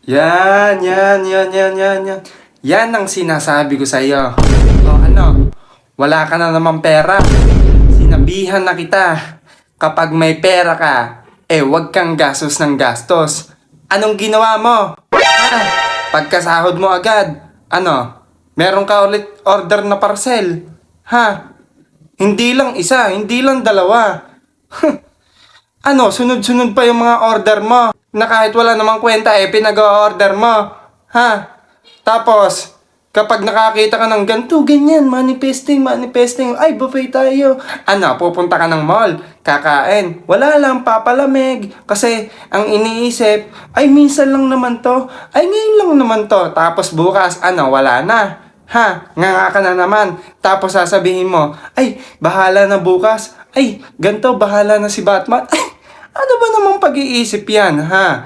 Yan. Yan ang sinasabi ko sa iyo. O ano, wala ka na namang pera. Sinabihan na kita. Kapag may pera ka, wag kang gastos ng gastos. Anong ginawa mo? Pagkasahod mo agad, meron ka ulit order na parcel. Ha? Hindi lang isa, hindi lang dalawa. Sunod-sunod pa yung mga order mo na kahit wala namang kwenta pinag-order mo. Ha? Tapos, kapag nakakita ka ng ganito, ganyan, manifesting, ay, buffet tayo. Pupunta ka ng mall, kakain. Wala lang, papalamig. Kasi, ang iniisip, ay, minsan lang naman to. Ay, ngayon lang naman to. Tapos bukas, wala na. Ha, nga ka na naman. Tapos sasabihin mo, ay, bahala na bukas. Ay, ganito, bahala na si Batman. Ay, ano ba namang pag-iisip yan, ha?